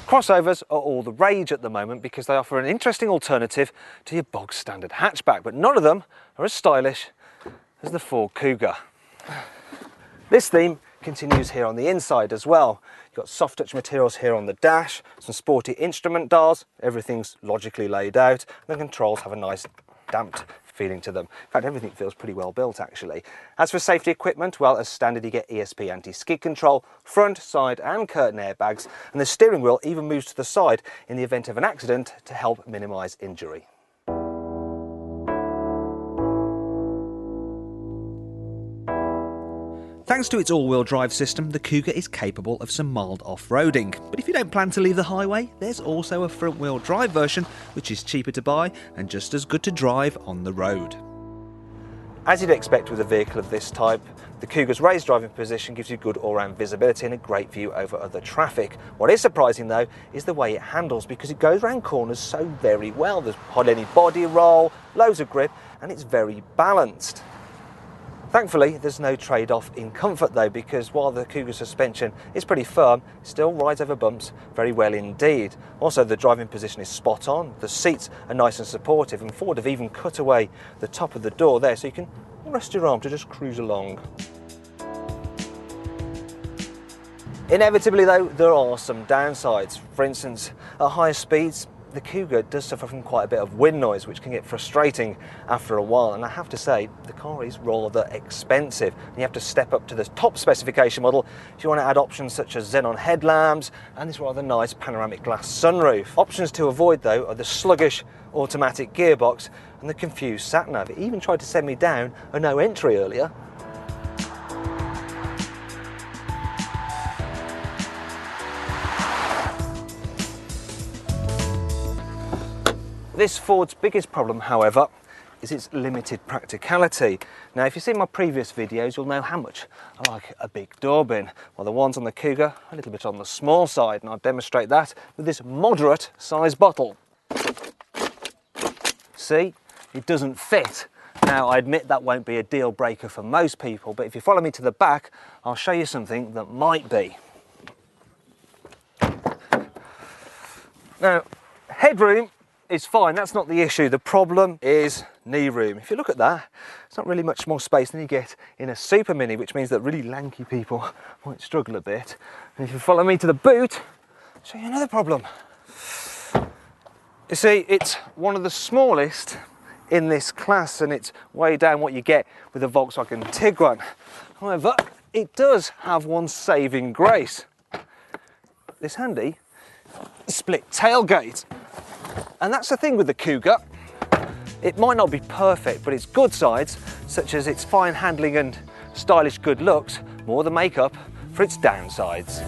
Crossovers are all the rage at the moment because they offer an interesting alternative to your bog standard hatchback, but none of them are as stylish as the Ford Kuga. This theme continues here on the inside as well. You've got soft touch materials here on the dash, some sporty instrument dials, everything's logically laid out, and the controls have a nice damped feeling to them. In fact, everything feels pretty well built actually. As for safety equipment, well, as standard you get ESP anti-skid control, front, side and curtain airbags, and the steering wheel even moves to the side in the event of an accident to help minimise injury. Thanks to its all-wheel drive system, the Kuga is capable of some mild off-roading. But if you don't plan to leave the highway, there's also a front-wheel drive version, which is cheaper to buy and just as good to drive on the road. As you'd expect with a vehicle of this type, the Kuga's raised driving position gives you good all-round visibility and a great view over other traffic. What is surprising though is the way it handles, because it goes around corners so very well. There's hardly any body roll, loads of grip, and it's very balanced. Thankfully, there's no trade-off in comfort though, because while the Kuga suspension is pretty firm, it still rides over bumps very well indeed. Also, the driving position is spot on, the seats are nice and supportive, and Ford have even cut away the top of the door there so you can rest your arm to just cruise along. Inevitably though, there are some downsides. For instance, at higher speeds, the Kuga does suffer from quite a bit of wind noise, which can get frustrating after a while, and I have to say the car is rather expensive and you have to step up to the top specification model if you want to add options such as xenon headlamps and this rather nice panoramic glass sunroof. Options to avoid though are the sluggish automatic gearbox and the confused sat-nav. It even tried to send me down a no entry earlier. This Ford's biggest problem, however, is its limited practicality. Now, if you've seen my previous videos, you'll know how much I like a big door bin. Well, the ones on the Kuga are a little bit on the small side, and I'll demonstrate that with this moderate size bottle. See, it doesn't fit. Now, I admit that won't be a deal breaker for most people, but if you follow me to the back, I'll show you something that might be. Now, headroom is fine, that's not the issue. The problem is knee room. If you look at that, it's not really much more space than you get in a Super Mini, which means that really lanky people might struggle a bit. And if you follow me to the boot, I'll show you another problem. You see, it's one of the smallest in this class, and it's way down what you get with a Volkswagen Tiguan. However, it does have one saving grace. This handy split tailgate. And that's the thing with the Kuga. It might not be perfect, but its good sides, such as its fine handling and stylish good looks, more than make up for its downsides.